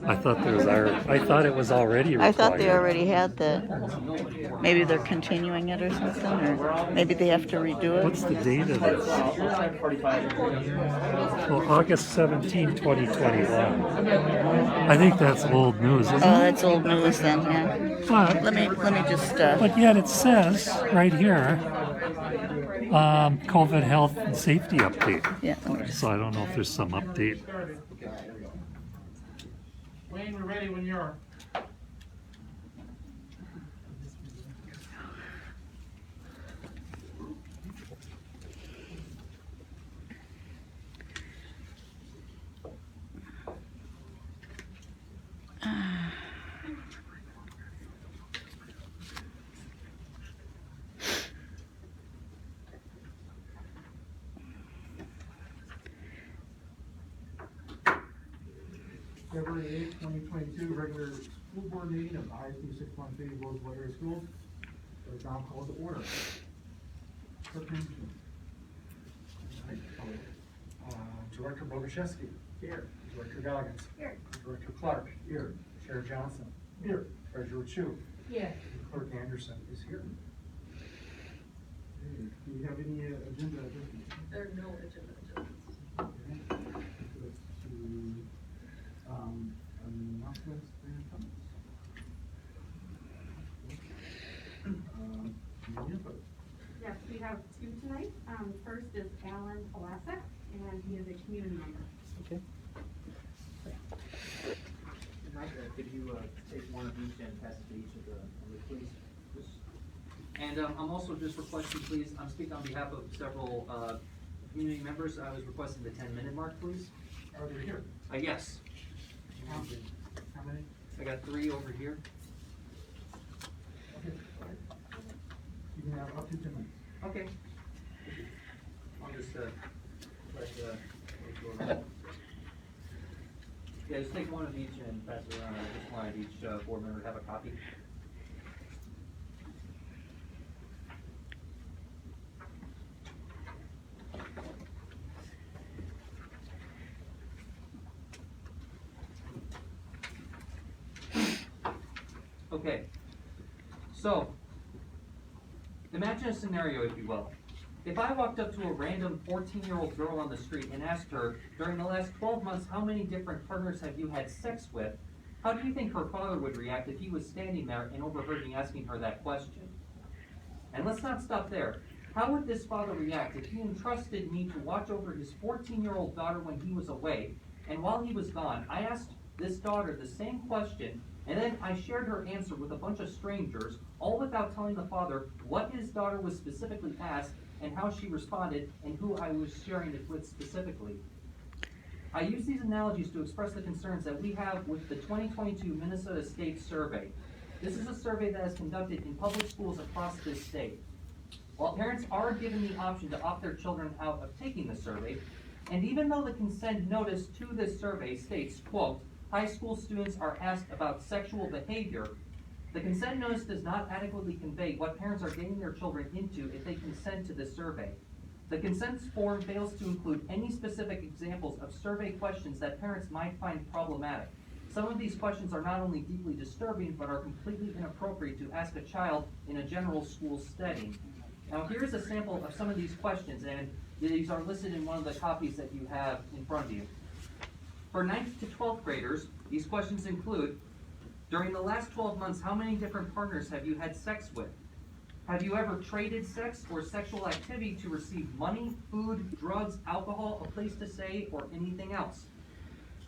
I thought it was already required. I thought they already had that. Maybe they're continuing it or something, or maybe they have to redo it. What's the date of this? Well, August 17, 2021. I think that's old news, isn't it? Oh, that's old news then, yeah. But, Let me just. but yet it says right here, COVID health and safety update. Yeah. So I don't know if there's some update. Wayne, we're ready when you are. February 8th, 2022, regular school board meeting of the high school 613 Roseville Area Schools. Is now called to order. Director Boguszewski. Here. Director Goggins. Here. Director Clark. Here. Chair Johnson. Here. Treasurer Chu. Here. Clerk Anderson is here. Okay. Do we have any agenda adjustments? There are no agenda adjustments. Okay. Let's do announcements and comments. Any input? Yes, we have two tonight. First is Alan Halasek, and he is a community member. Okay. Mike, could you take one of each and pass it to each of the please? And I'm also just requesting, please, I'm speaking on behalf of several community members. I was requesting the 10-minute mark, please. Are they here? Yes. How many? I got 3 over here. Okay. You can have up to 10 minutes. Okay. I'll just let go around. Yeah, just take one of each and pass it around. I just wanted each board member to have a copy. Okay, so imagine a scenario, if you will. If I walked up to a random 14-year-old girl on the street and asked her, during the last 12 months, how many different partners have you had sex with? How do you think her father would react if he was standing there and overheard me asking her that question? And let's not stop there. How would this father react if he entrusted me to watch over his 14-year-old daughter when he was away, and while he was gone, I asked this daughter the same question, and then I shared her answer with a bunch of strangers, all without telling the father what his daughter was specifically asked and how she responded and who I was sharing it with specifically. I use these analogies to express the concerns that we have with the 2022 Minnesota State Survey. This is a survey that is conducted in public schools across this state. While parents are given the option to opt their children out of taking the survey, and even though the consent notice to this survey states, quote, high school students are asked about sexual behavior, the consent notice does not adequately convey what parents are getting their children into if they consent to this survey. The consent form fails to include any specific examples of survey questions that parents might find problematic. Some of these questions are not only deeply disturbing, but are completely inappropriate to ask a child in a general school setting. Now here's a sample of some of these questions, and these are listed in one of the copies that you have in front of you. For 9th to 12th graders, these questions include, during the last 12 months, how many different partners have you had sex with? Have you ever traded sex or sexual activity to receive money, food, drugs, alcohol, a place to stay, or anything else?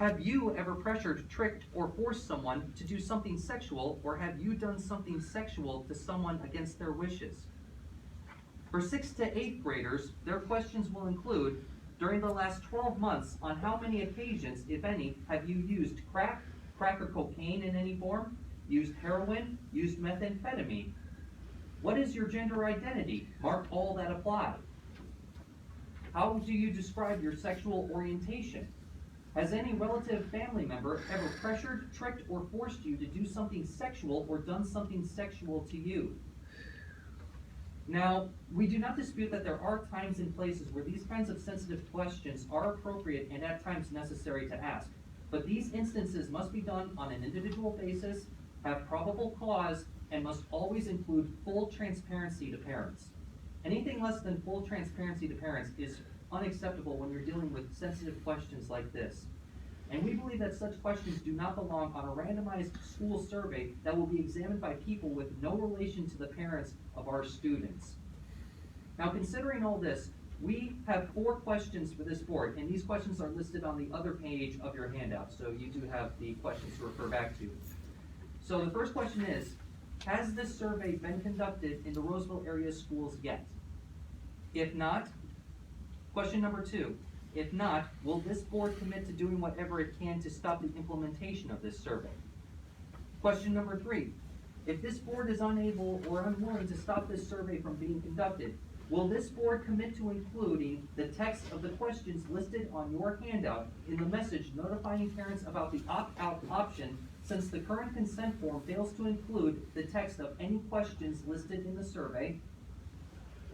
Have you ever pressured, tricked, or forced someone to do something sexual, or have you done something sexual to someone against their wishes? For 6th to 8th graders, their questions will include, during the last 12 months, on how many occasions, if any, have you used crack or cocaine in any form, used heroin, used methamphetamine? What is your gender identity? Mark all that apply. How do you describe your sexual orientation? Has any relative family member ever pressured, tricked, or forced you to do something sexual or done something sexual to you? Now, we do not dispute that there are times and places where these kinds of sensitive questions are appropriate and at times necessary to ask. but these instances must be done on an individual basis, have probable cause, and must always include full transparency to parents. Anything less than full transparency to parents is unacceptable when you're dealing with sensitive questions like this. And we believe that such questions do not belong on a randomized school survey that will be examined by people with no relation to the parents of our students. Now, considering all this, we have 4 questions for this board, and these questions are listed on the other page of your handout, so you do have the questions to refer back to. So the first question is, has this survey been conducted in the Roseville area schools yet? If not, question number 2, if not, will this board commit to doing whatever it can to stop the implementation of this survey? Question number 3, if this board is unable or unwilling to stop this survey from being conducted, will this board commit to including the text of the questions listed on your handout in the message notifying parents about the opt-out option, since the current consent form fails to include the text of any questions listed in the survey?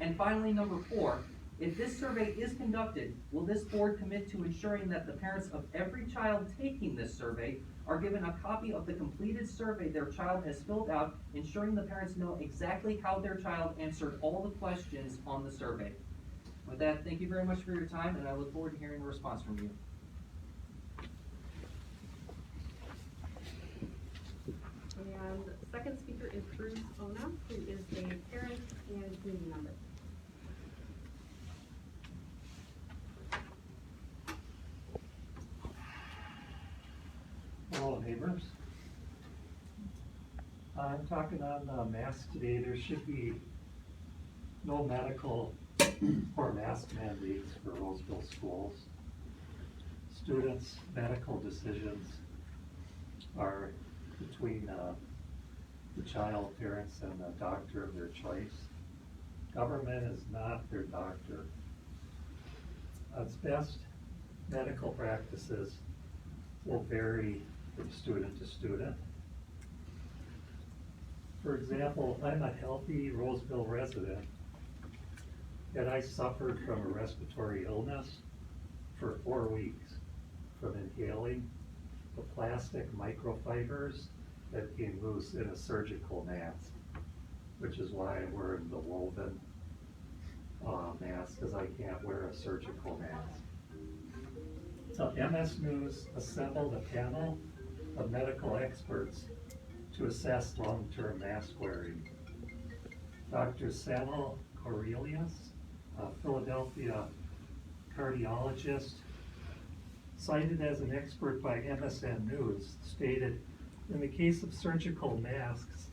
And finally, number 4, if this survey is conducted, will this board commit to ensuring that the parents of every child taking this survey are given a copy of the completed survey their child has filled out, ensuring the parents know exactly how their child answered all the questions on the survey? With that, thank you very much for your time, and I look forward to hearing a response from you. And the second speaker is Bruce Ona, who is a parent and community member. Hello, neighbors. I'm talking on masks today. There should be no medical or mask mandates for Roseville schools. Students' medical decisions are between the child, parents, and the doctor of their choice. Government is not their doctor. Its best medical practices will vary from student to student. For example, I'm a healthy Roseville resident, and I suffered from a respiratory illness for 4 weeks from inhaling the plastic microfibers that came loose in a surgical mask, which is why I'm wearing the woven mask, because I can't wear a surgical mask. So MS News assembled a panel of medical experts to assess long-term mask wearing. Dr. Samuel Cornelius, a Philadelphia cardiologist, cited as an expert by MSN News, stated, in the case of surgical masks,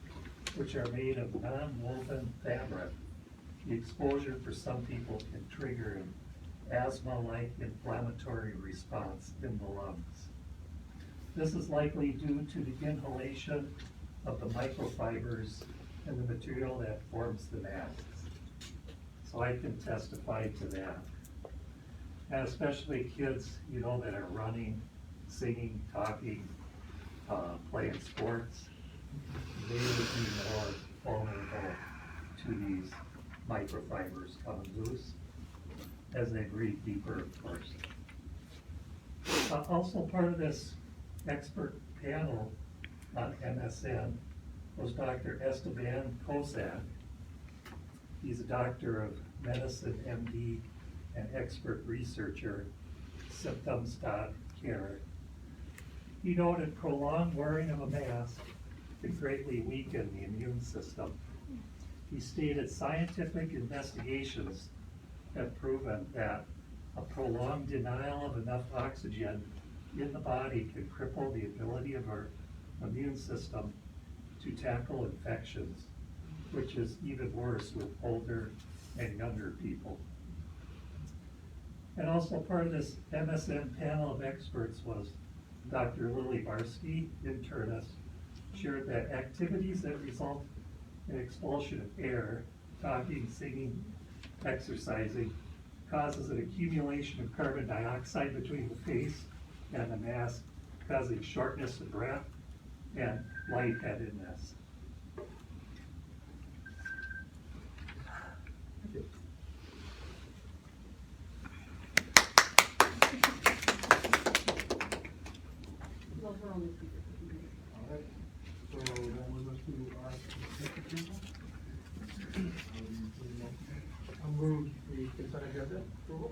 which are made of non-woven fabric, the exposure for some people can trigger an asthma-like inflammatory response in the lungs. This is likely due to the inhalation of the microfibers and the material that forms the masks. So I can testify to that. And especially kids, you know, that are running, singing, talking, playing sports, they would be more vulnerable to these microfibers coming loose as they breathe deeper, of course. Also part of this expert panel on MSN was Dr. Esteban Kozak. He's a doctor of medicine, MD, and expert researcher, symptoms.care. He noted prolonged wearing of a mask can greatly weaken the immune system. He stated scientific investigations have proven that a prolonged denial of enough oxygen in the body can cripple the ability of our immune system to tackle infections, which is even worse with older and younger people. And also part of this MSN panel of experts was Dr. Lily Barsky, internist, shared that activities that result in expulsion of air, talking, singing, exercising, causes an accumulation of carbon dioxide between the face and the mask, causing shortness of breath and lightheadedness. Okay, so that moves us to our consent agenda. I'll move the consent agenda approval.